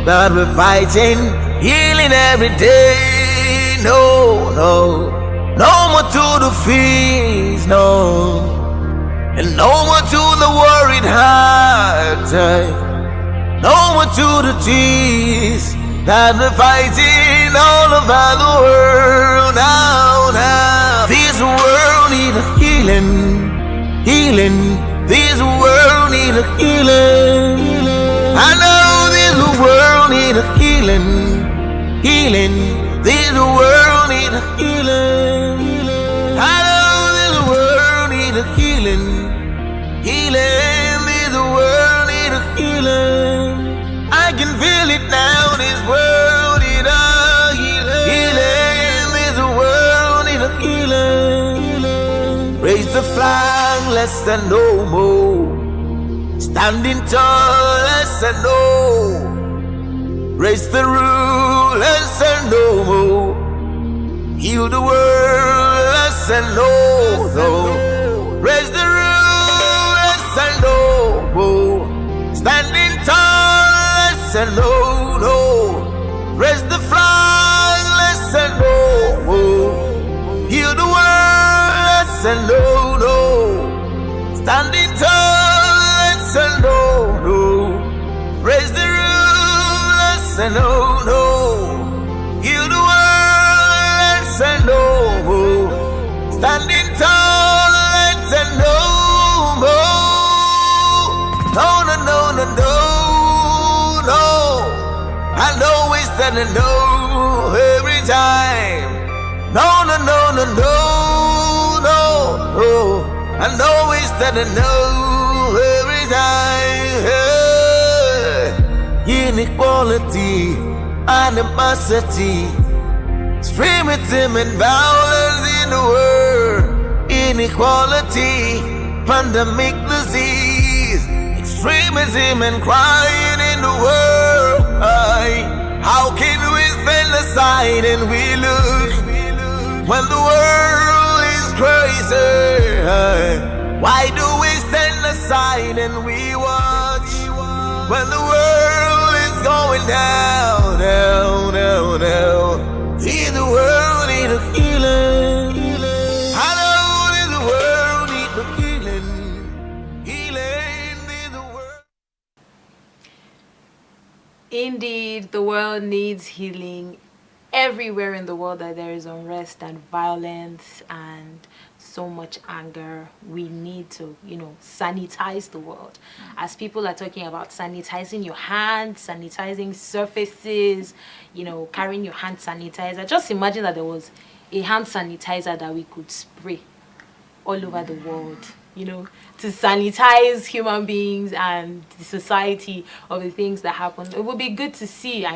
that we're fighting, healing every day. No, no, no more to the fears, no, and no more to the worried heart. No more to the tears that we're fighting all over the world now, now. This world need a healing, healing. This world need a healing. I know this world need a healing, healing. This world need a healing. I know this world need a healing, healing. This world need a healing. I can feel it now. This world need a healing, healing. This world need a healing. Raise the flag, less than no more. Standing tall, less and no. Raise the rule, less and no more. Heal the world, less and no, no. Raise the rule, less and no more. Standing tall, less and no, no. Raise the flag, less and no more. Heal the world, less and no, no. Standing tall, and no, no. Raise the rulers and no, no. Heal the world and no. Standing tall and no more. No, no, no, no, no, no. I know it's that I know every time. No, no, no, no, no, no. I know it's that I know every inequality, animosity, extremism and violence in the world. Inequality, pandemic disease, extremism and crying in the world. How can we stand aside and we look when the world is crazy? Why do we stand aside and we watch when the world is going down, down, down, down? See the world need a healing. I know the world need a healing. Healing in the world. Indeed, the world needs healing. Everywhere in the world that there is unrest and violence and so much anger, we need to, sanitize the world. As people are talking about sanitizing your hands, sanitizing surfaces, carrying your hand sanitizer. Just imagine that there was a hand sanitizer that we could spray all over the world, to sanitize human beings and the society of the things that happen. It would be good to see,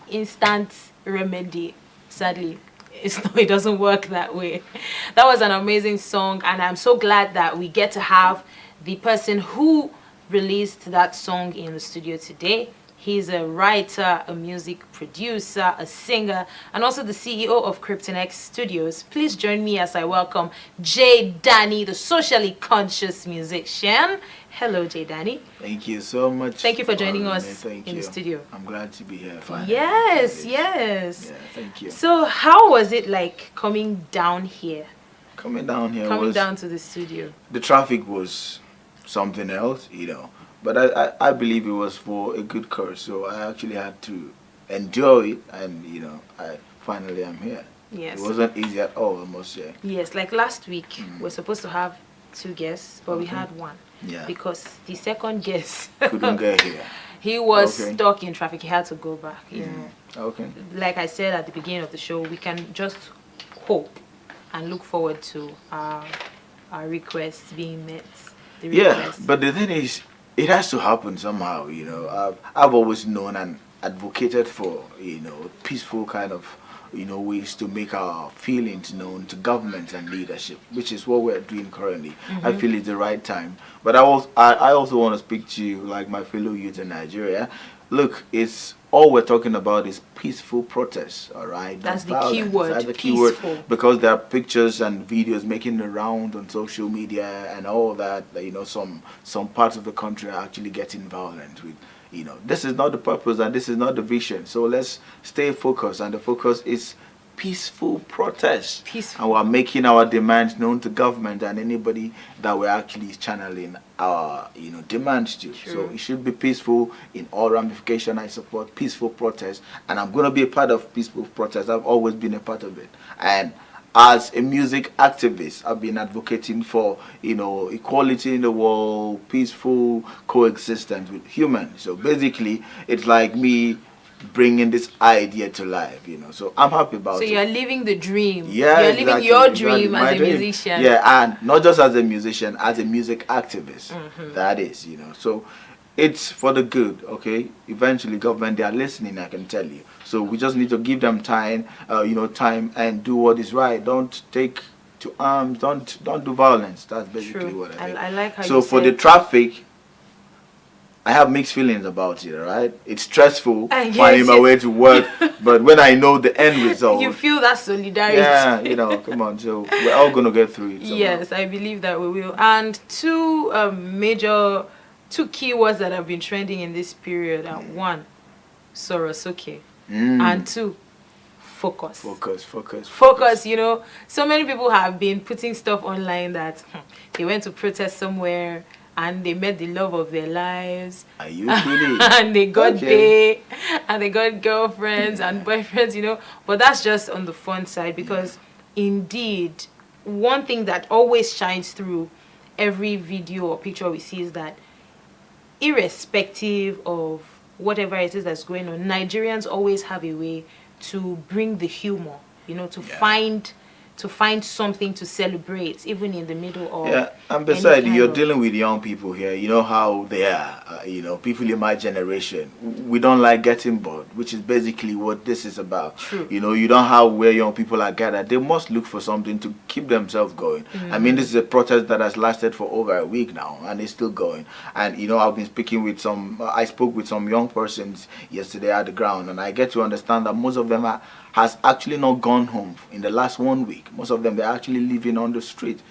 instant remedy. Sadly, it doesn't work that way. That was an amazing song, and I'm so glad that we get to have the person who released that song in the studio today. He's a writer, a music producer, a singer, and also the CEO of Kryptonex Studios. Please join me as I welcome J. Dany, the socially conscious musician. Hello, J. Dany. Thank you so much. Thank you for joining us in the studio. I'm glad to be here. Yes, yes. Yeah, thank you. So, how was it like coming down here? Coming down to the studio. The traffic was something else, But I believe it was for a good cause, so I actually had to endure it, and I finally am here. Yes. It wasn't easy at all, I must say. Yes, like last week, we're supposed to have 2 guests, but we had 1. Yeah. Because the second guest couldn't get here. He was stuck in traffic. He had to go back. Okay. Like I said at the beginning of the show, we can just hope and look forward to our requests being met. Yeah, but the thing is, it has to happen somehow. I've always known and advocated for peaceful kind of ways to make our feelings known to government and leadership, which is what we're doing currently. I feel it's the right time. But I also want to speak to you, like my fellow youth in Nigeria. Look, it's all we're talking about is peaceful protests, all right? That's the key word. That's the key word, because there are pictures and videos making the round on social media and all that. Some parts of the country are actually getting violent with this is not the purpose and this is not the vision. So let's stay focused, and the focus is peaceful protest. Peaceful. And we're making our demands known to government and anybody that we're actually channeling our demands to. True. So it should be peaceful in all ramification. I support peaceful protest, and I'm going to be a part of peaceful protest. I've always been a part of it. And as a music activist, I've been advocating for equality in the world, peaceful coexistence with humans. So basically it's like me bringing this idea to life, so I'm happy about it. So you're living the dream. Yeah, you're living exactly, your exactly. dream My as a dream. musician. Yeah, and not just as a musician, as a music activist. That is, so it's for the good. Okay, eventually government, they are listening, I can tell you. So we just need to give them time, time, and do what is right. Don't take to arms, don't do violence. That's basically True. what I mean. I like how so you for said the traffic, I have mixed feelings about it, right? It's stressful I get finding my it. way to work, but when I know the end result, you feel that solidarity. yeah, come on. So we're all gonna get through it. Somehow. Yes, I believe that we will. And two keywords that have been trending in this period are one, Sorosuke, and two, focus. Focus. So many people have been putting stuff online that they went to protest somewhere and they met the love of their lives. Are you kidding? And they got there, and they got girlfriends and boyfriends, But that's just on the fun side, because indeed, one thing that always shines through every video or picture we see is that irrespective of whatever it is that's going on, Nigerians always have a way to bring the humor, to find something to celebrate, even in the middle of. Yeah, and besides, you're dealing with young people here. You know how they are. People in my generation, we don't like getting bored, which is basically what this is about. True. You don't have where young people are gathered. They must look for something to keep themselves going. I mean, this is a protest that has lasted for over a week now, and it's still going. And I've been speaking with I spoke with some young persons yesterday at the ground, and I get to understand that most of them has actually not gone home in the last 1 week. Most of them, they're actually living on the street,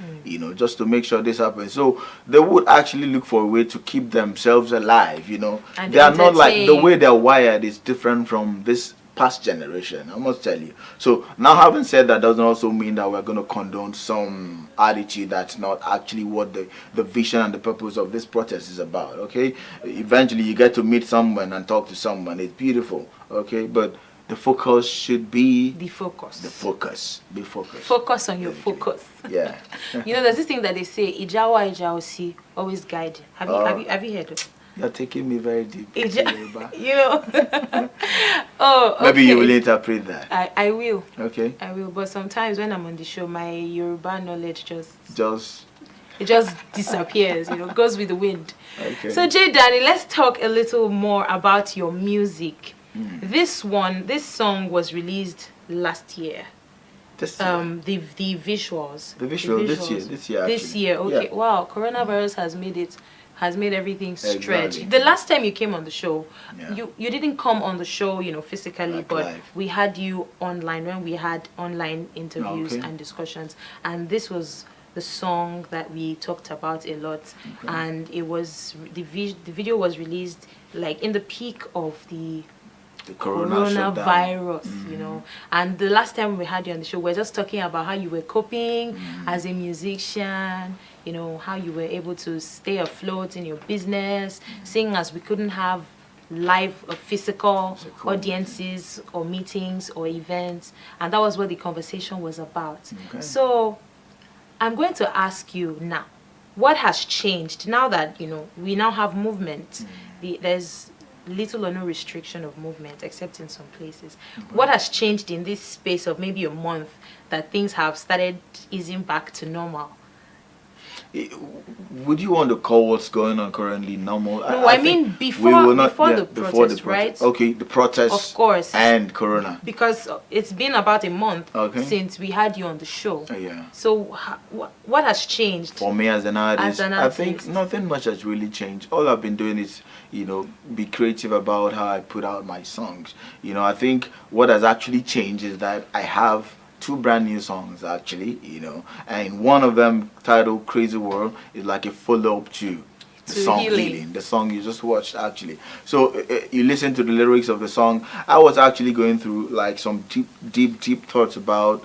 just to make sure this happens. So they would actually look for a way to keep themselves alive, And they are not like, the entertain. way they're wired is different from this past generation, I must tell you. So now, having said that, doesn't also mean that we're going to condone some attitude that's not actually what the vision and the purpose of this protest is about, okay? Eventually you get to meet someone and talk to someone. It's beautiful, okay? But the focus should be The focus. Be focused. Focus on your focus. Yeah. There's this thing that they say, Ijawa Ijaosi, always guide. Have you heard of it? You're taking me very deep. Oh, okay. Maybe you will interpret that. I will. Okay. I will. But sometimes when I'm on the show, my Yoruba knowledge just disappears. Goes with the wind. Okay. So Dany, let's talk a little more about your music. This song was released last year. This year. The visuals. The visual this year. This actually. year. Okay. Yeah. Wow. Coronavirus has made everything stretch. Exactly. The last time you came on the show, Yeah. you didn't come on the show, physically, Like but live. we had you online when we had online interviews Okay. and discussions, and this was the song that we talked about a lot. Okay. And it was the video was released like in the peak of the coronavirus, and the last time we had you on the show, we were just talking about how you were coping as a musician, how you were able to stay afloat in your business, seeing as we couldn't have live or physical audiences or meetings or events, and that was what the conversation was about. Okay. So I'm going to ask you now, what has changed now that we now have movement? There's little or no restriction of movement except in some places. What has changed in this space of maybe a month that things have started easing back to normal? Would you want to call what's going on currently normal? No, I mean before the protest, right? Okay, the protest, of course, and corona. Because it's been about a month since we had you on the show. Yeah. So what has changed? For me as an artist, I think artist. nothing much has really changed. All I've been doing is, be creative about how I put out my songs. I think what has actually changed is that I have 2 brand new songs actually, and one of them titled Crazy World is like a follow-up to The to song healing. The song you just watched, actually. So you listen to the lyrics of the song. I was actually going through like some deep thoughts about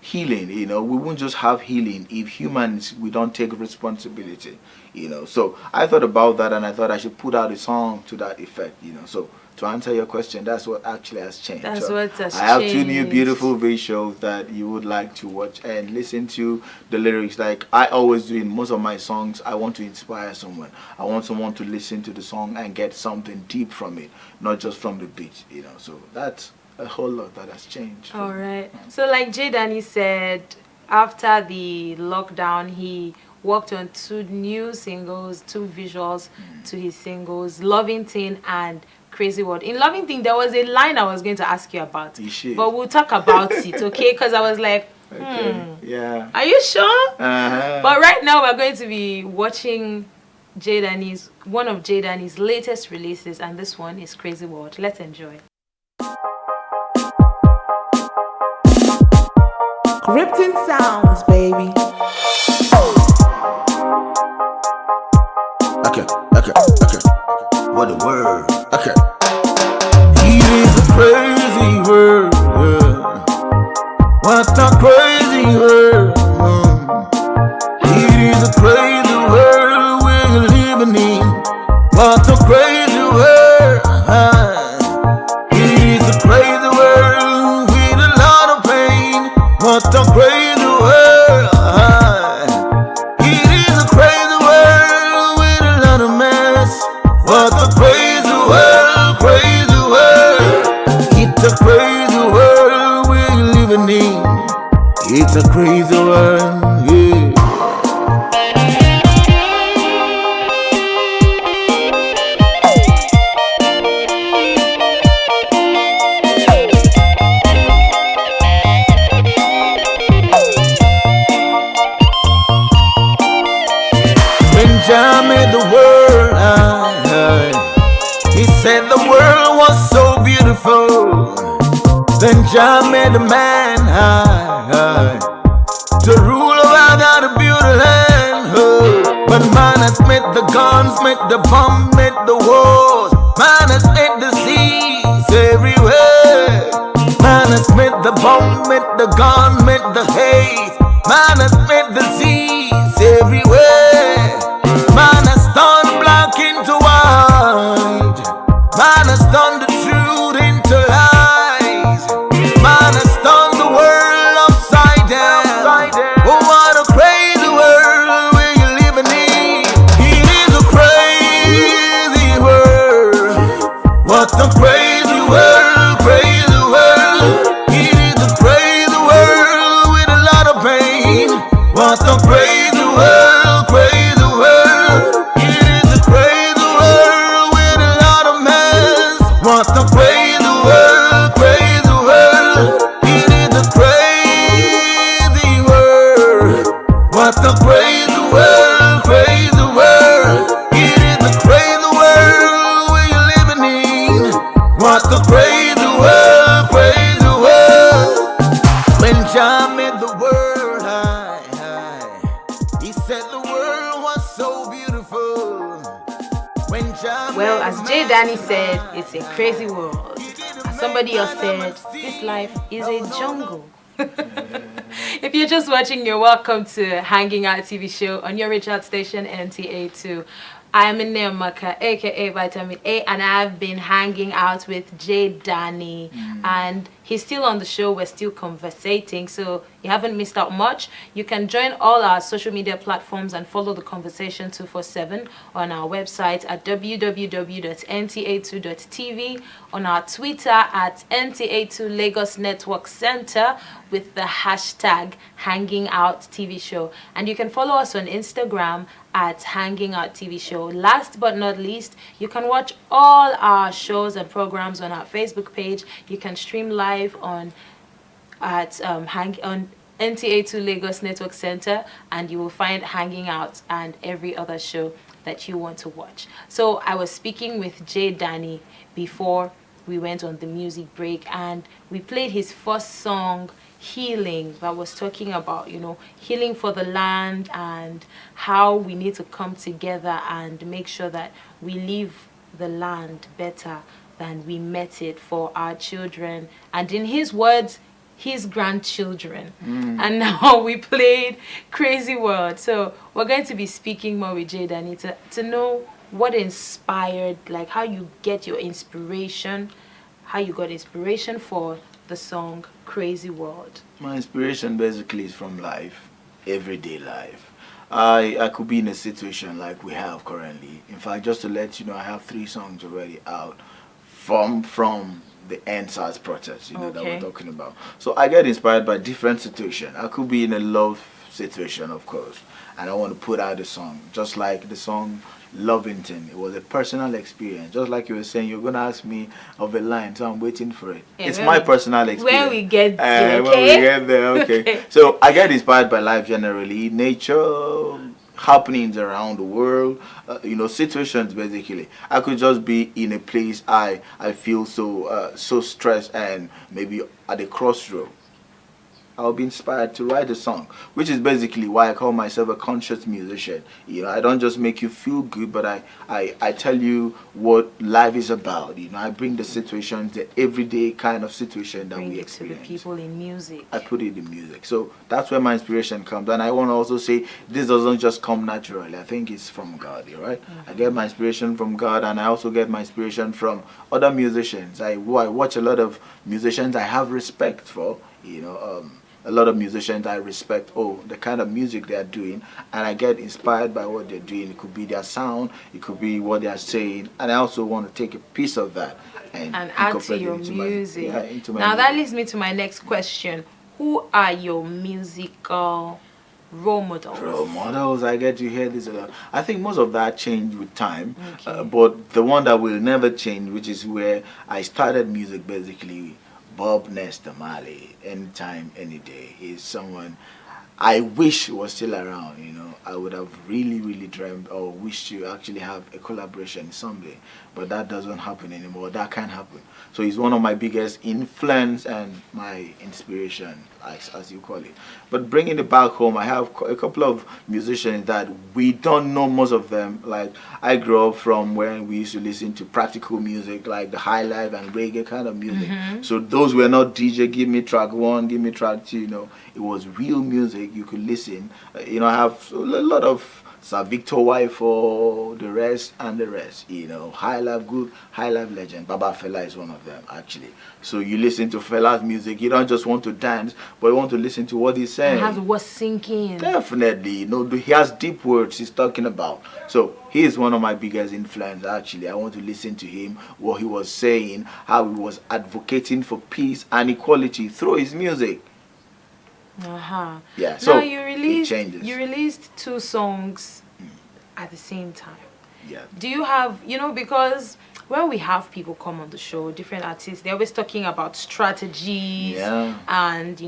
healing. We won't just have healing if humans we don't take responsibility. So I thought about that, and I thought I should put out a song to that effect. So to answer your question, that's what actually has changed. That's So what has I have changed. 2 new beautiful visuals that you would like to watch and listen to the lyrics. Like I always do in most of my songs, I want to inspire someone. I want someone to listen to the song and get something deep from it, not just from the beat. So that's a whole lot that has changed. All right. So like Dany said, after the lockdown, he worked on 2 new singles, 2 visuals to his singles, Loving Thing and Crazy World. In Loving Thing, there was a line I was going to ask you about, but we'll talk about it, okay? Because I was like, yeah. Are you sure? Uh-huh. But right now, we're going to be watching one of Dany's latest releases, and this one is Crazy World. Let's enjoy. Krypton sounds, baby. Okay. What a word. Okay. It is a crazy word. Yeah. What a crazy word. It is a crazy world we're living in. What a crazy world. It is a crazy world with a lot of pain. What a crazy world. It is a crazy world with a lot of mess. What a crazy world, crazy world. It's a crazy world we're living in. It's a crazy world, yeah. Jah made the world, he said the world was so beautiful. Then Jah made the man to rule over the beautiful land. But man has made the guns, made the bomb, made the wars. Man has made the seas everywhere. Man has made the bomb, made the gun, made the hate. Man has made the seas everywhere. Man has turned black into white. Man has turned the truth into lies. Man has turned the world upside down. Oh, what a crazy world we're living in. It is a crazy world. What a crazy world, crazy world. It is a crazy world with a lot of pain. What a crazy world, crazy world. It is a crazy world with a lot of mess. What a crazy world, crazy world. It is a crazy world. What a crazy world, crazy world. It is a crazy world we're living in. What a crazy world, crazy world. When Jah made the world he said the world was so beautiful. When Jah Well, made as the Dany man said, it's a crazy world. As somebody else said, this life is a jungle. If you're just watching, you're welcome to Hanging Out TV show on your Richard station, NTA2. I'm Nneamaka, aka Vitamin A, and I've been hanging out with Dany, and he's still on the show. We're still conversating, so you haven't missed out much. You can join all our social media platforms and follow the conversation 247 on our website at www.nta2.tv, on our Twitter at NTA2 Lagos Network Center with the hashtag Hanging Out TV show, and you can follow us on Instagram at Hanging Out TV show. Last but not least, you can watch all our shows and programs on our Facebook page. You can stream live on NTA2 Lagos Network Center, and you will find Hanging Out and every other show that you want to watch. So I was speaking with Dany before we went on the music break and we played his first song, Healing, that was talking about, healing for the land and how we need to come together and make sure that we leave the land better than we met it for our children. And in his words, his grandchildren. And now we played Crazy World. So we're going to be speaking more with Dany to know what inspired, like how you get your inspiration, how you got inspiration for the song Crazy World. My inspiration basically is from life, everyday life. I could be in a situation like we have currently. In fact, just to let you know, I have 3 songs already out from the NSAS protest, that we're talking about. So I get inspired by different situations. I could be in a love situation, of course, and I want to put out a song, just like the song Lovington. It was a personal experience. Just like you were saying, you're going to ask me of a line, so I'm waiting for it. Yeah, it's my personal experience. When we get there, when we get there, okay. So I get inspired by life generally, nature, happenings around the world, situations basically. I could just be in a place I feel so stressed and maybe at a crossroad. I'll be inspired to write a song, which is basically why I call myself a conscious musician. I don't just make you feel good, but I tell you what life is about. I bring the situations, the everyday kind of situation that we experience. To the people in music. I put it in music. So that's where my inspiration comes. And I want to also say this doesn't just come naturally. I think it's from God, right? I get my inspiration from God, and I also get my inspiration from other musicians. I watch a lot of musicians I have respect for, a lot of musicians I respect, the kind of music they are doing, and I get inspired by what they're doing. It could be their sound, it could be what they are saying, and I also want to take a piece of that and add to your music. Into my now music. That leads me to my next question. Who are your musical role models? Role models, I get to hear this a lot. I think most of that changed with time, but the one that will never change, which is where I started music basically, Bob Nesta Marley, anytime, any day, is someone I wish was still around. I would have really, really dreamed or wished to actually have a collaboration someday, but that doesn't happen anymore. That can't happen. So he's one of my biggest influence and my inspiration, as you call it. But bringing it back home, I have a couple of musicians that we don't know, most of them. Like, I grew up from when we used to listen to practical music, like the high life and reggae kind of music. So those were not DJ, give me track 1, give me track 2, it was real music. You could listen. I have a lot of Sir Victor White for the rest. High life, good high life legend. Baba Fela is one of them, actually. So you listen to Fela's music, you don't just want to dance, but you want to listen to what he's saying. And have what's sinking. Definitely, he has deep words he's talking about. So he is one of my biggest influences, actually. I want to listen to him, what he was saying, how he was advocating for peace and equality through his music. Yeah, so now it changes. You released 2 songs at the same time. Yeah. Do you have, because when we have people come on the show, different artists, they're always talking about strategies and,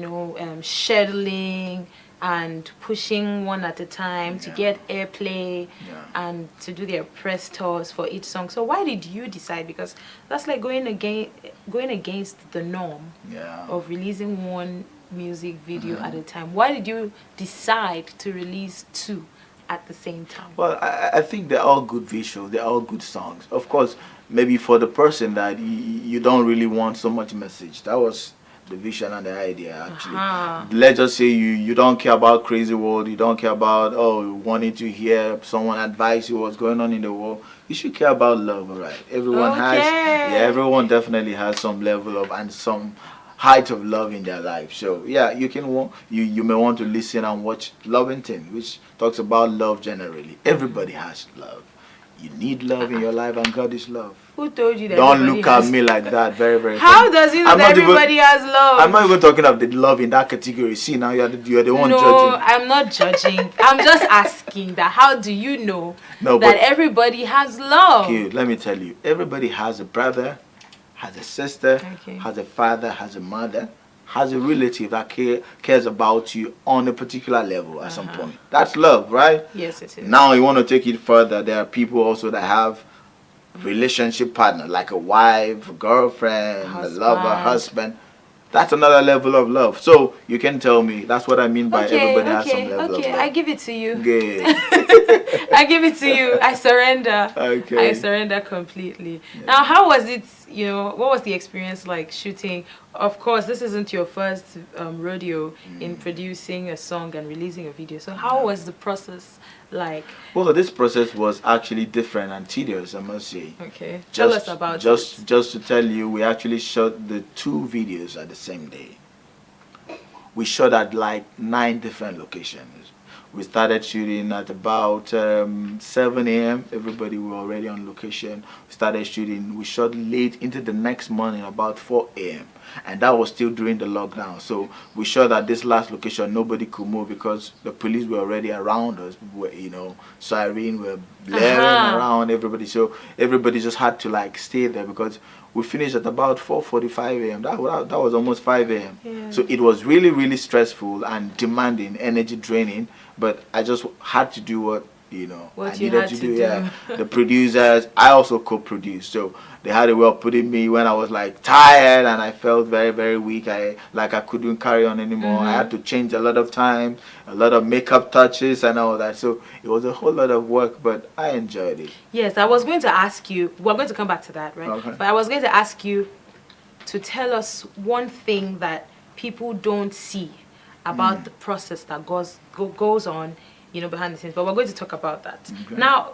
scheduling and pushing one at a time to get airplay and to do their press tours for each song. So why did you decide? Because that's like going against the norm of releasing one music video at a time. Why did you decide to release 2 at the same time? Well, I think they're all good visuals, they're all good songs. Of course, maybe for the person that you don't really want so much message. That was the vision and the idea, actually. Let's just say you don't care about Crazy World, you don't care about wanting to hear someone advise you what's going on in the world. You should care about love, right? Everyone definitely has some level of and some height of love in their life. So you may want to listen and watch Lovington, which talks about love generally. Everybody has love. You need love in your life, and God is love. Who told you that? Don't look at me like that. Very, very How funny. does he know that everybody has love? I'm not even talking of the love in that category. See, now you're the one judging. No, I'm not judging. I'm just asking that how do you know that everybody has love? Okay, let me tell you. Everybody has a brother, has a sister, has a father, has a mother, has a relative that cares about you on a particular level at some point. That's love, right? Yes, it is. Now you want to take it further. There are people also that have relationship partner, like a wife, a girlfriend, a lover, Husband. husband. That's another level of love. So you can tell me. That's what I mean by everybody has some level of love. I give it to you. Good. I give it to you. I surrender. Okay. I surrender completely. Yeah. Now, how was it, what was the experience like shooting? Of course, this isn't your first rodeo in producing a song and releasing a video. So how was the process like? Well, this process was actually different and tedious, I must say. Okay. Tell us about it. Just to tell you, we actually shot the 2 videos at the same day. We shot at like 9 different locations. We started shooting at about 7 a.m. Everybody were already on location. We started shooting. We shot late into the next morning, about 4 a.m. And that was still during the lockdown. So we shot at this last location. Nobody could move because the police were already around us. Were, siren were blaring around everybody. So everybody just had to like stay there because we finished at about 4:45 a.m. That was almost 5 a.m. Yeah. So it was really, really stressful and demanding, energy draining. But I just had to do what I needed to do. Yeah. The producers, I also co-produced, so they had a way of putting me when I was like tired and I felt very, very weak. I couldn't carry on anymore. I had to change a lot of time, a lot of makeup touches and all that. So it was a whole lot of work, but I enjoyed it. Yes, I was going to ask you. We're going to come back to that, right? Okay. But I was going to ask you to tell us one thing that people don't see about the process that goes on, behind the scenes. But we're going to talk about that. Okay. Now,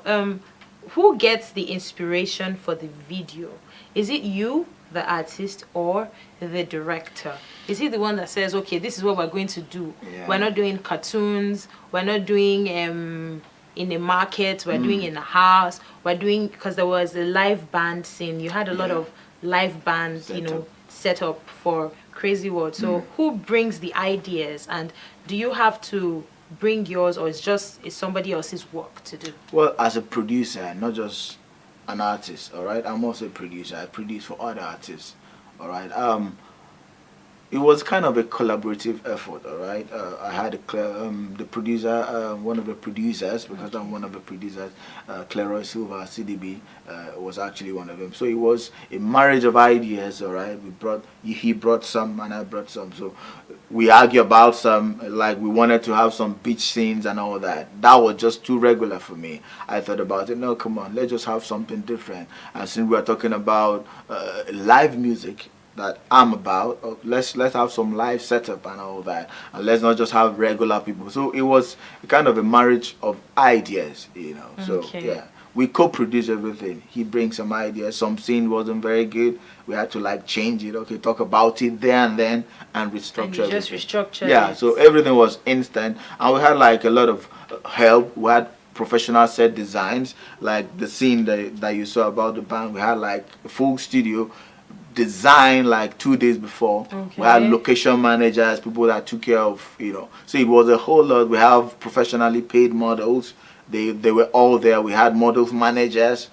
who gets the inspiration for the video? Is it you, the artist, or the director? Is he the one that says, okay, this is what we're going to do? Yeah. We're not doing cartoons. We're not doing in a market. We're doing in a house. We're doing, because there was a live band scene. You had a lot of live bands, set up for Crazy World. So who brings the ideas, and do you have to bring yours, or it's somebody else's work to do? Well, as a producer, not just an artist, all right, I'm also a producer. I produce for other artists, all right. It was kind of a collaborative effort, all right. I had the producer, one of the producers, because I'm one of the producers, Cleroy Silva, CDB, was actually one of them. So it was a marriage of ideas, all right. He brought some and I brought some. So we argue about some, like we wanted to have some beach scenes and all that. That was just too regular for me. I thought about it, no, come on, let's just have something different. And since we're talking about live music, that I'm about, let's have some live setup and all that, and let's not just have regular people. So it was kind of a marriage of ideas, So yeah, we co-produce everything. He brings some ideas. Some scene wasn't very good. We had to like change it. Okay, talk about it there and then and restructure. And just restructure. Yeah, so everything was instant, and we had like a lot of help. We had professional set designs, like the scene that you saw about the band. We had like a full studio design like 2 days before. Okay. We had location managers, people that took care of, so it was a whole lot. We have professionally paid models. They were all there. We had models managers.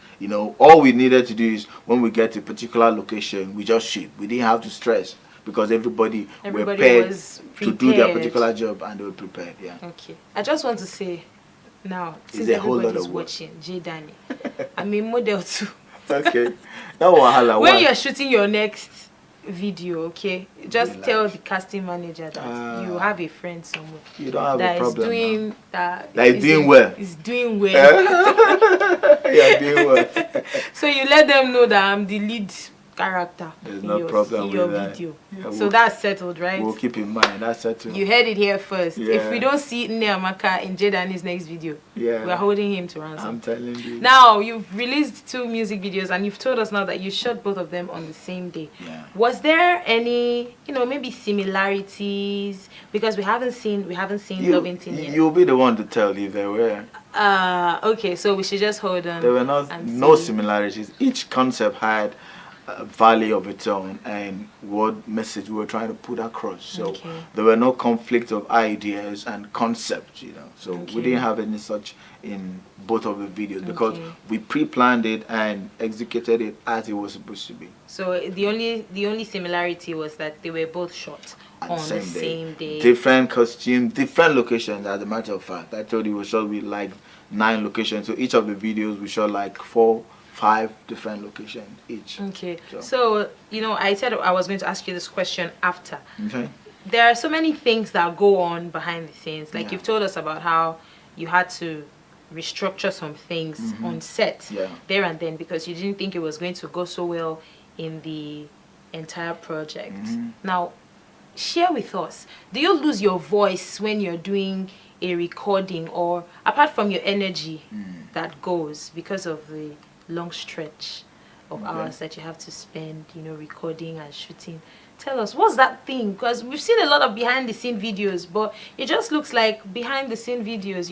All we needed to do is when we get to a particular location, we just shoot. We didn't have to stress because everybody were paid to do their particular job, and they were prepared. Yeah. Okay. I just want to say now, since everybody's watching, Dany, I'm a model too. Okay. When you're shooting your next video, okay, just tell the casting manager that you have a friend somewhere. You don't have a problem. That is doing well. Is doing well. Yeah, doing well. So you let them know that I'm the lead character. There's no problem with your that. Video. Yeah, so that's settled, right? We'll keep in mind that's settled. You heard it here first. Yeah. If we don't see Nneamaka in Dany's next video, we're holding him to ransom. I'm telling you. Now you've released 2 music videos, and you've told us now that you shot both of them on the same day. Yeah. Was there any, maybe similarities? Because we haven't seen Loving Teen yet. You'll be the one to tell if there were. Okay, so we should just hold on. There were no similarities. Each concept had a value of its own and what message we were trying to put across. So there were no conflict of ideas and concepts, So we didn't have any such in both of the videos because we pre-planned it and executed it as it was supposed to be. So the only similarity was that they were both shot on the same day. Different costumes, different locations. As a matter of fact, I told you we shot with like 9 locations. So each of the videos we shot like 4 5 different locations each. Okay. So, I said I was going to ask you this question after. Okay. There are so many things that go on behind the scenes. Like you've told us about how you had to restructure some things on set there and then because you didn't think it was going to go so well in the entire project. Now, share with us, do you lose your voice when you're doing a recording, or apart from your energy that goes because of the long stretch of hours that you have to spend, recording and shooting? Tell us, what's that thing? Because we've seen a lot of behind the scene videos, but it just looks like behind the scene videos,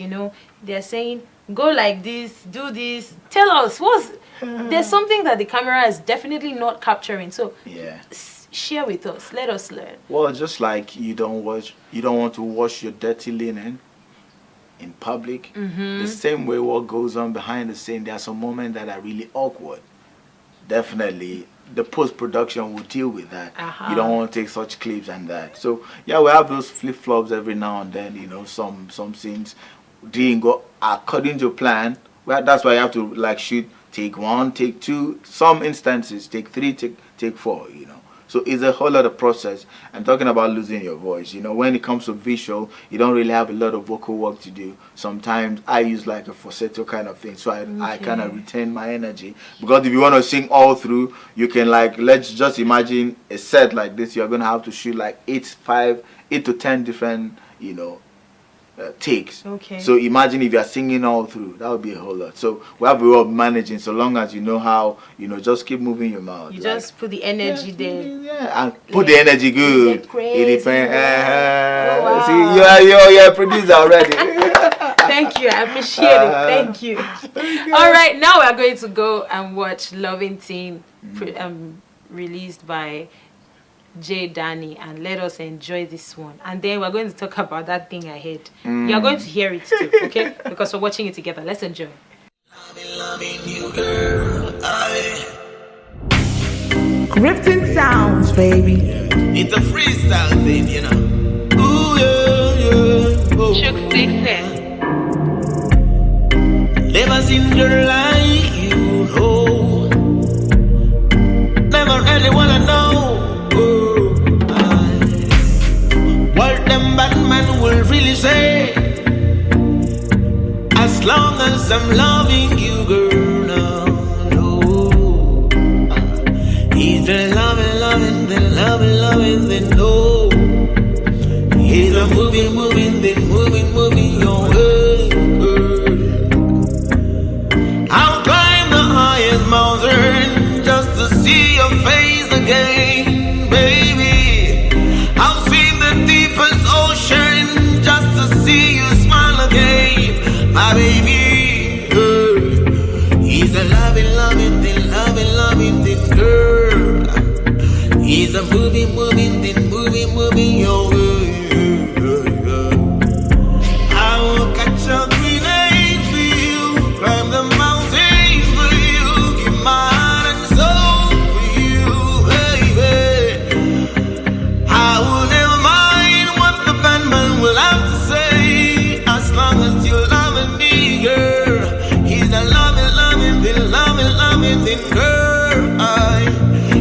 they're saying go like this, do this. Tell us, there's something that the camera is definitely not capturing. So share with us, let us learn. Well, just like you don't want to wash your dirty linen in public, the same way what goes on behind the scene, there are some moments that are really awkward. Definitely the post-production will deal with that. You don't want to take such clips and that. So we have those flip-flops every now and then. Some scenes didn't go according to plan. Well, that's why you have to like shoot take 1, take 2, some instances take 3, take 4. So it's a whole lot of process. I'm talking about losing your voice. When it comes to visual, you don't really have a lot of vocal work to do. Sometimes I use like a falsetto kind of thing, so I kind of retain my energy. Because if you want to sing all through, you can let's just imagine a set like this. You're going to have to shoot like 8 to 10 different, takes. So imagine if you're singing all through, that would be a whole lot. So we have a way of managing, so long as you know how, just keep moving your mouth. You just put the energy there. And put the energy good. It depends. Oh, wow. See, you're a producer already. Thank you, I appreciate it. Thank you. All right, now we're going to go and watch Loving Teen, released by Dany, and let us enjoy this one, and then we're going to talk about that thing ahead. You're going to hear it too, okay? Because we're watching it together. Let's enjoy. Loving you, girl. Gripping sounds, baby. It's a freestyle thing, Ooh, yeah. Oh. Never seen girl like you, no. Never anyone I know. What them bad men will really say, as long as I'm loving you, girl, no. He's the loving, then no. He's a moving, then moving your way. I'll climb the highest mountain just to see your face again, baby. I'll swim the deepest ocean just to see you smile again, my baby. He's a loving, then girl. He's a moving, then moving your way. I will catch a grenade for you, climb the mountain for you, give my heart and soul for you, baby. I will never mind what the bandman will have to say, as long as you're loving me, girl. He's a loving, then girl.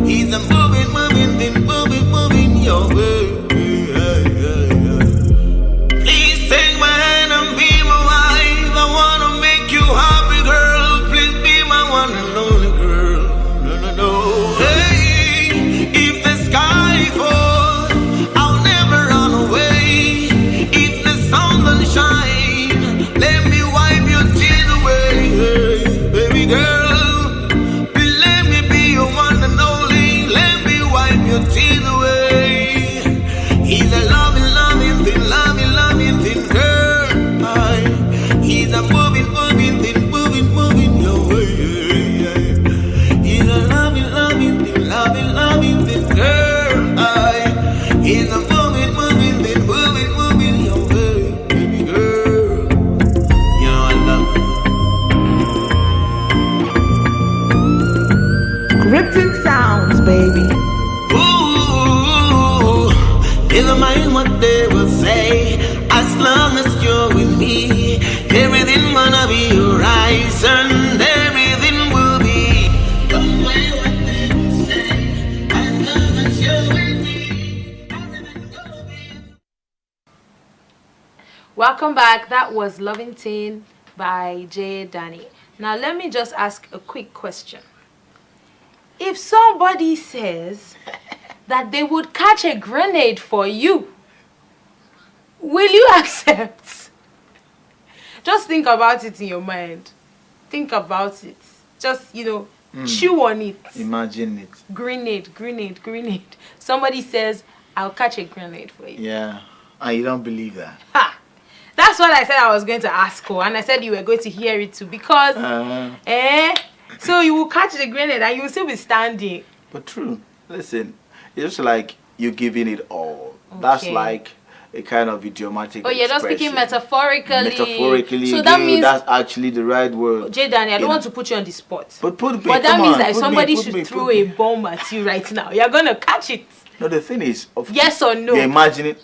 He's a moving, then moving your way. Please take my hand and be my wife. I wanna make you happy, girl. Please be my one and only girl. No. Hey, if the sky falls, I'll never run away. If the sun don't shine, let me wipe your tears away. Hey, baby girl, please let me be your one and only. Let me wipe your tears away. He's a loving, then girl. He's a moving, then moving your way. He's a loving, then girl. He's a moving, then moving your way, baby girl. I love you. Gripping sounds, baby. Ooh, never mind what they will say, as long as you're with me, everything gonna be alright, and everything will be Welcome back. That was Loving Teen by Dany. Now let me just ask a quick question. If somebody says that they would catch a grenade for you, will you accept? Just think about it in your mind. Think about it. Just, chew on it. Imagine it. Grenade. Somebody says, I'll catch a grenade for you. Yeah. And you don't believe that. Ha! That's what I said I was going to ask her. And I said you were going to hear it too. Because, so you will catch the grenade and you will still be standing. But true. Listen, it's just like you're giving it all. Okay. That's like a kind of idiomatic you're just speaking metaphorically. Metaphorically. So that means that's actually the right word. Dany, I don't want to put you on the spot. But that means that somebody should throw a bomb at you right now. You're going to catch it. No, the thing is, yes or no? You imagine it.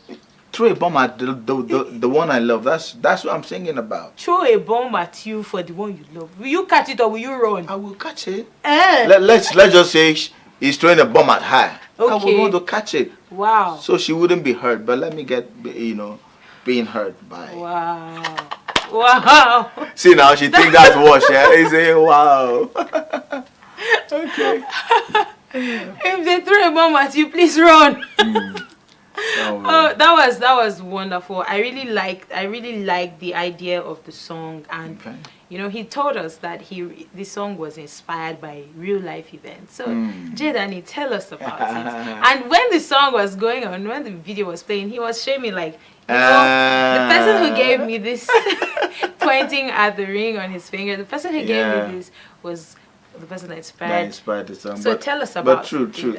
Throw a bomb at the one I love. That's what I'm singing about. Throw a bomb at you for the one you love. Will you catch it or will you run? I will catch it. Let's just say he's throwing a bomb at her. Okay. I would want to catch it. Wow. So she wouldn't be hurt. But let me get being hurt by. Wow. See now she thinks that's what she saying. Wow. Okay. If they throw a bomb at you, please run. Oh, that was wonderful. I really liked the idea of the song, and he told us that this song was inspired by real life events. So Dany, tell us about it. And when the song was going on, when the video was playing, he was showing me like, the person who gave me this pointing at the ring on his finger, the person who gave me this was the person that inspired the song. So tell us about it. But true.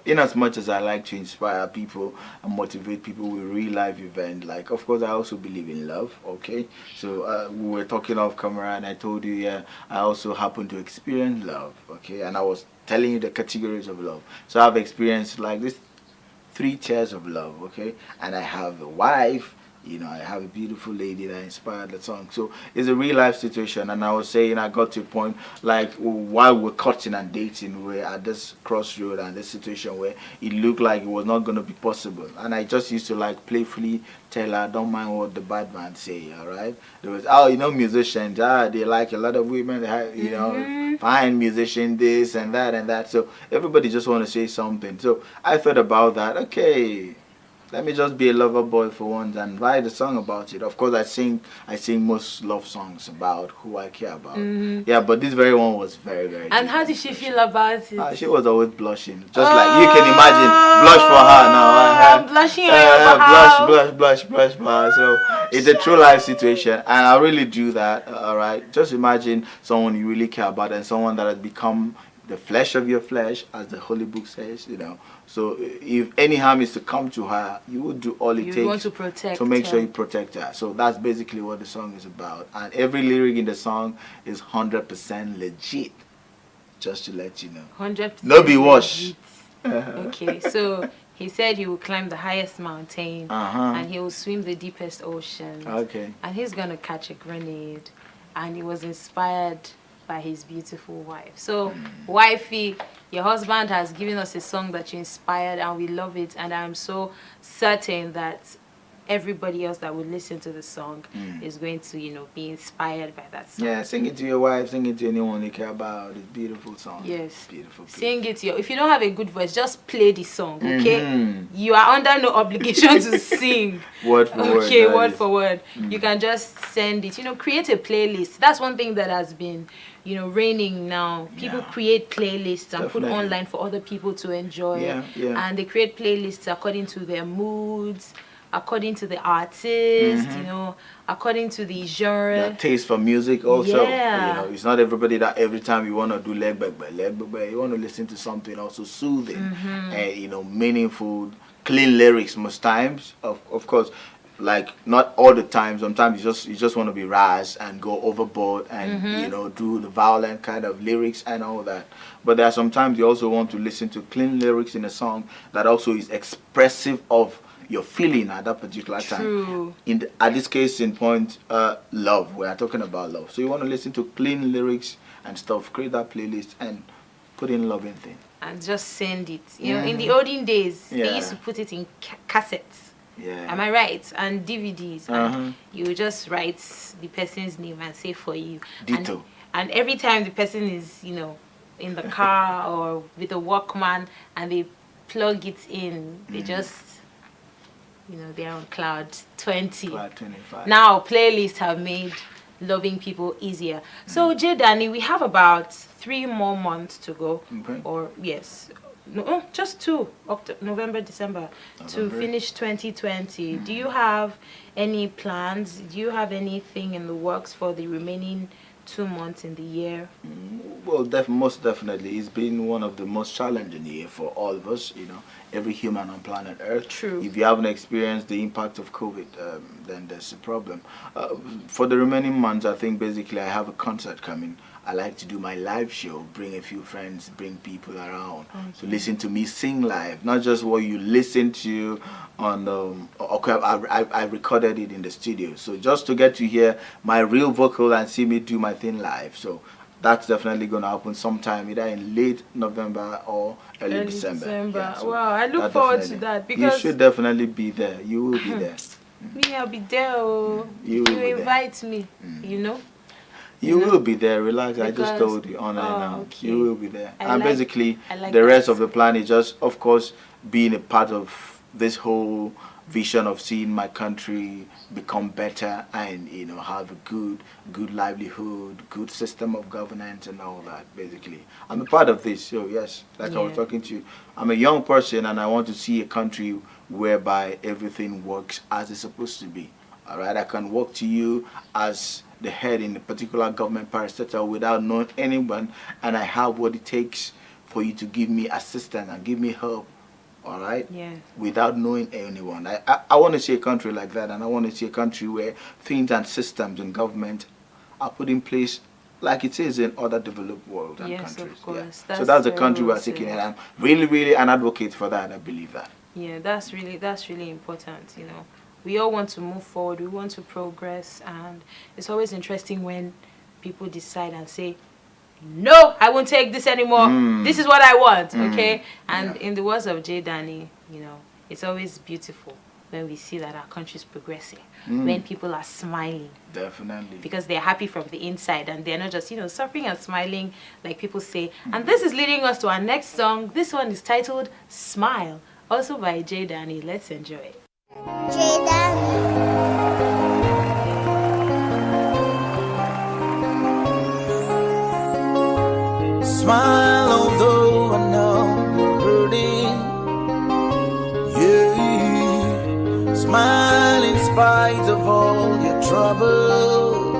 In as much as I like to inspire people and motivate people with real life events, like of course I also believe in love. Okay, so we were talking off camera, and I told you, I also happen to experience love. Okay, and I was telling you the categories of love. So I've experienced like this 3 tiers of love. Okay, and I have a wife. I have a beautiful lady that inspired the song. So it's a real life situation, and I was saying I got to a point like while we're cutting and dating, we're at this crossroad and this situation where it looked like it was not going to be possible. And I just used to like playfully tell her, don't mind what the bad man say, all right? There was, musicians, they like a lot of women, they have, fine musician, this and that. So everybody just want to say something. So I thought about that, okay, let me just be a lover boy for once and write a song about it. Of course, I sing most love songs about who I care about. Yeah, but this very one was very, very And how did she feel about it? She was always blushing. Just like you can imagine, blush for her now. I'm blushing on blush. So it's a true life situation, and I really do that, all right? Just imagine someone you really care about and someone that has become the flesh of your flesh, as the Holy Book says, So if any harm is to come to her, you would do all it takes want to protect to make her. sure you protect her. So that's basically what the song is about. And every lyric in the song is 100% legit. Just to let you know. 100%. No be wash. Okay, so he said he will climb the highest mountain and he will swim the deepest ocean. Okay. And he's gonna catch a grenade. And he was inspired by his beautiful wife. So, wifey, your husband has given us a song that you inspired, and we love it. And I'm so certain that everybody else that would listen to the song is going to, be inspired by that song. Yeah, sing it to your wife, sing it to anyone you care about. It's a beautiful song. Yes. Beautiful. Sing it to if you don't have a good voice, just play the song, okay? You are under no obligation to sing. Word for word. Okay, word for word. You can just send it. Create a playlist. That's one thing that has been, reigning now. People create playlists and put online for other people to enjoy. Yeah. And they create playlists according to their moods, according to the artist, according to the genre. Your taste for music also. Yeah. It's not everybody that every time you want to do leg back, you want to listen to something also soothing and, meaningful, clean lyrics most times. Of course, like not all the time. Sometimes you just want to be rash and go overboard and, do the violent kind of lyrics and all that. But there are sometimes you also want to listen to clean lyrics in a song that also is expressive of your feeling at that particular time. At this case in point, love. We are talking about love. So you want to listen to clean lyrics and stuff. Create that playlist and put in loving thing. And just send it. In the olden days, they used to put it in cassettes. Yeah. Am I right? And DVDs. And you just write the person's name and say for you. Ditto. And every time the person is, in the car or with a Walkman and they plug it in, they just, they're on cloud 20. Cloud 25. Now playlists have made loving people easier. So Dany, we have about 3 more months to go. Okay. Or yes. No, just 2, November, December, to finish 2020. Do you have any plans? Do you have anything in the works for the remaining 2 months in the year? Well, most definitely. It's been one of the most challenging year for all of us, every human on planet Earth. True. If you haven't experienced the impact of COVID, then there's a problem. For the remaining months, I think basically I have a concert coming. I like to do my live show, bring a few friends, bring people around to listen to me sing live. Not just what you listen to on I recorded it in the studio. So just to get to hear my real vocal and see me do my thing live. So that's definitely going to happen sometime either in late November or early December. Yeah, so wow, I look forward to that because you should definitely be there. You will be there. Me, I'll be there. You invite me, You will be there. Relax. I just told you on and on. You will be there. Basically, the rest of the plan is just, of course, being a part of this whole vision of seeing my country become better and have a good livelihood, good system of governance and all that. Basically, I'm a part of this. So yes, I was talking to you. I'm a young person and I want to see a country whereby everything works as it's supposed to be. All right, I can walk to you as the head in a particular government parastatal without knowing anyone, and I have what it takes for you to give me assistance and give me help. All right, without knowing anyone. I want to see a country like that, and I want to see a country where things and systems and government are put in place like it is in other developed world and countries. Of course. So that's the country we're seeking, and I'm really an advocate for that. I believe that. Yeah, that's really important. We all want to move forward, we want to progress, and it's always interesting when people decide and say, no, I won't take this anymore. This is what I want, okay? And in the words of Dany, it's always beautiful when we see that our country is progressing, when people are smiling. Definitely. Because they're happy from the inside and they're not just, suffering and smiling like people say. And this is leading us to our next song. This one is titled Smile, also by Dany. Let's enjoy it. Smile although I know you're hurting. Yeah. Smile in spite of all your trouble.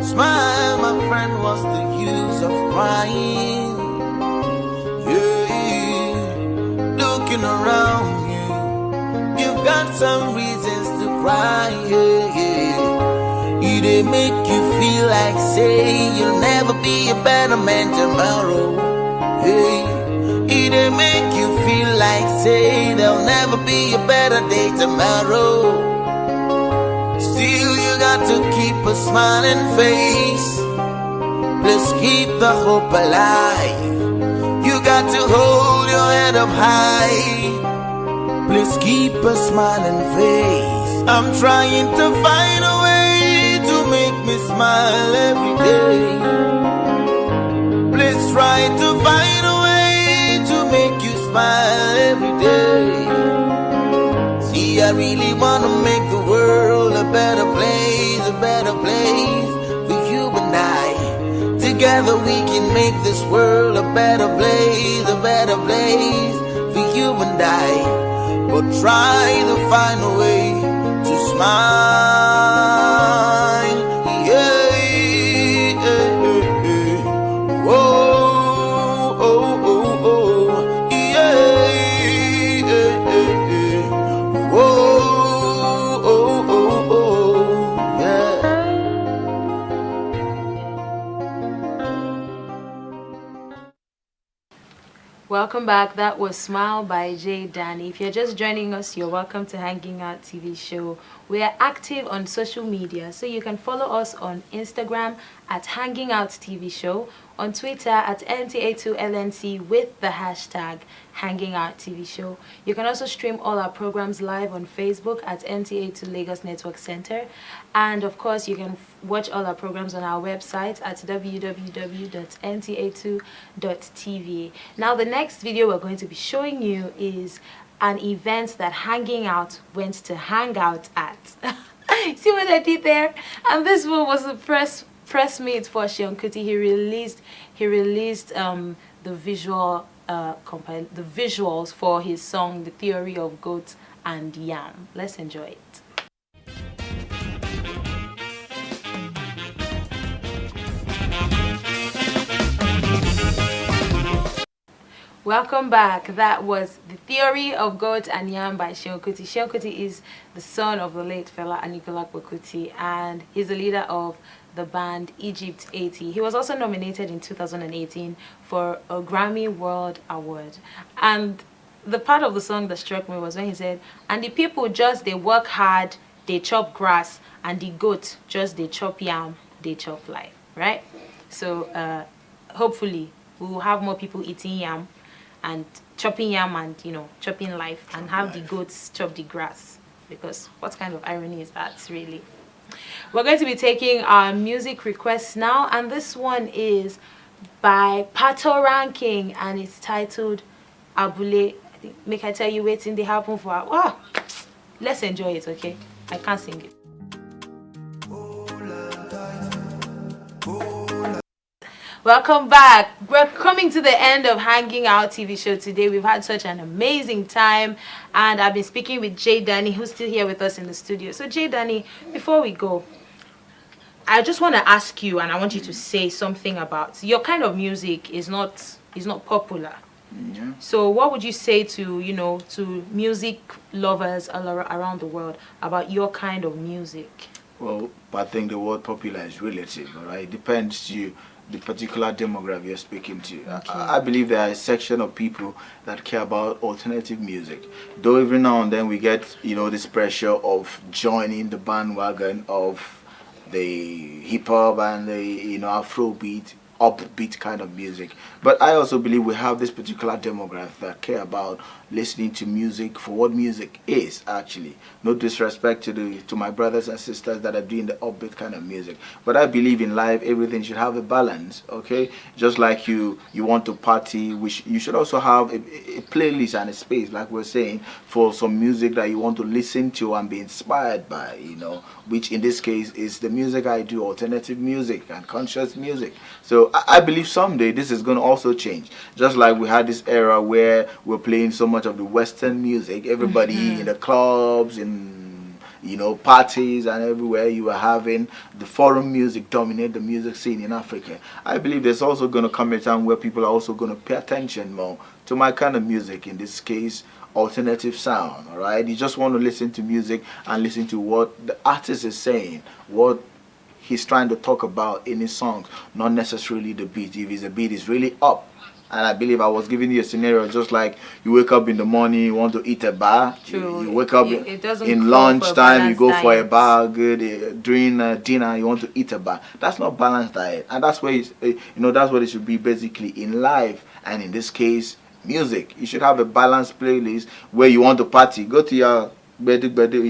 Smile, my friend, what's the use of crying? Looking around you, you've got some reasons to cry. It make you feel like say you'll never be a better man tomorrow. It make you feel like say there'll never be a better day tomorrow. Still you got to keep a smiling face. Please keep the hope alive. You got to hold your head up high. Please keep a smiling face. I'm trying to find a way to make me smile every day. Please try to find a way to make you smile every day. See, I really want to make the world a better place for you and I. Together we can make this world a better place for you and I. But try to find a way to smile. Whoa, oh, oh, oh. Yeah. Whoa, oh, oh, oh. Yeah. Welcome back. That was Smile by Dany. If you're just joining us, you're welcome to Hanging Out TV show. We are active on social media, so you can follow us on Instagram at Hanging Out TV Show, on Twitter at NTA2LNC with the hashtag Hanging Out TV Show. You can also stream all our programs live on Facebook at NTA2 Lagos Network Center. And of course, you can watch all our programs on our website at www.nta2.tv. Now, the next video we're going to be showing you is an event that Hanging Out went to hang out at. See what I did there? And this one was the press meet for Seun Kuti. He released the visuals for his song The Theory of Goat and Yam. Let's enjoy it. Welcome back. That was The Theory of Goat and Yam by Seun Kuti. Seun Kuti is the son of the late fella Anikulapo Kuti, and he's the leader of the band Egypt 80. He was also nominated in 2018 for a Grammy World Award. And the part of the song that struck me was when he said, and the people just, they work hard, they chop grass, and the goat just, they chop yam, they chop life, right? So hopefully we will have more people eating yam and chopping yam and, you know, chopping life, and have the goats chop the grass, because what kind of irony is that, really? We're going to be taking our music requests now, and this one is by Pato Ranking and it's titled Abule. I think, make I tell you waiting they happen for a wow. Let's enjoy it, okay? I can't sing it. Welcome back. We're coming to the end of Hanging Out TV Show today. We've had such an amazing time, and I've been speaking with Dany, who's still here with us in the studio. So Dany, before we go, I just want to ask you, and I want you to say something about your kind of music is not popular. Yeah. So what would you say to, you know, to music lovers all around the world about your kind of music? Well, I think the word popular is relative, all right? It depends to the particular demographic you're speaking to. Okay. I believe there are a section of people that care about alternative music. Though every now and then we get, you know, this pressure of joining the bandwagon of the hip hop and the, you know, Afrobeat, upbeat kind of music. But I also believe we have this particular demographic that care about listening to music for what music is, actually. No disrespect to my brothers and sisters that are doing the upbeat kind of music, but I believe in life everything should have a balance, okay? Just like you want to party, you should also have a playlist and a space, like we're saying, for some music that you want to listen to and be inspired by, you know, which in this case is the music I do, alternative music and conscious music. So I believe someday this is going to also change. Just like we had this era where we're playing so much of the Western music, everybody in the clubs, in, you know, parties and everywhere, you were having the foreign music dominate the music scene in Africa. I believe there's also going to come a time where people are also going to pay attention more to my kind of music, in this case alternative sound. All right, you just want to listen to music and listen to what the artist is saying, what he's trying to talk about in his songs, not necessarily the beat. If the beat is really up, and I believe I was giving you a scenario, just like you wake up in the morning, you want to eat a bar. True. You wake up in lunchtime, you go for a bar. Good during dinner, you want to eat a bar. That's not balanced diet, and that's where you know, that's what it should be basically in life, and in this case, music. You should have a balanced playlist where you want to party. Go to your you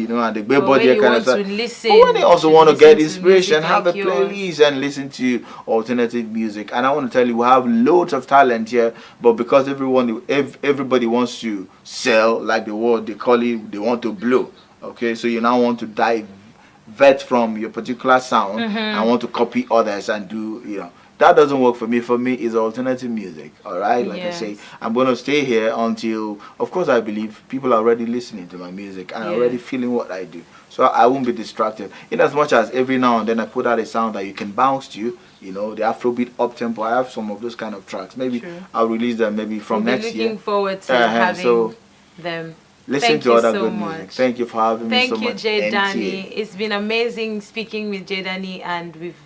know, and the body kind of stuff. But when you also want to get inspiration, have a playlist and listen to alternative music. And I want to tell you, we have loads of talent here, but because everybody wants to sell, like the word they call it, they want to blow. Okay, so you now want to divert from your particular sound and want to copy others and do, you know. That doesn't work for me. For me, it's alternative music. All right, like I say, I'm going to stay here until, of course, I believe people are already listening to my music and already feeling what I do. So I won't be distracted. In as much as every now and then I put out a sound that you can bounce to, you know, the Afrobeat up tempo. I have some of those kind of tracks. Maybe I'll release them maybe from next year. Looking forward to having them listen Thank to you other so good much. music. Thank you for having me so Thank you, much. Jay NTA. Dany. It's been amazing speaking with Jay Dany, and we've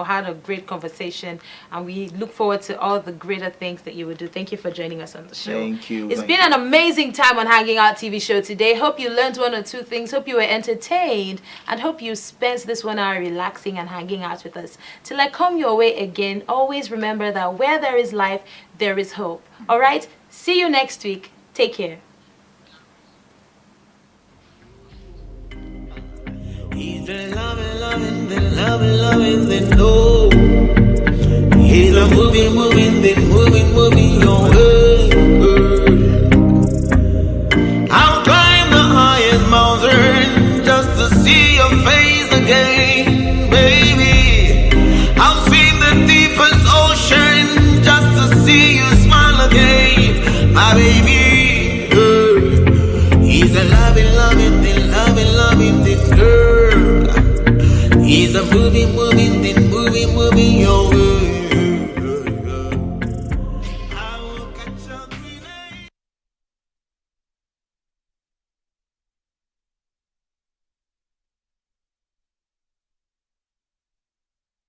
had a great conversation. And we look forward to all the greater things that you will do. Thank you for joining us on the show. Thank you. It's been an amazing time on Hanging Out TV show today. Hope you learned one or two things. Hope you were entertained, and hope you spent this 1 hour relaxing and hanging out with us. Till I come your way again, always remember that where there is life, there is hope. All right. See you next week. Take care. He's been loving, then no. He's a moving, then moving your way. I'll climb the highest mountain just to see your face again, baby. I'll swim the deepest ocean just to see you smile again, my baby. He's a loving, then girl. He's a moving, then moving your way.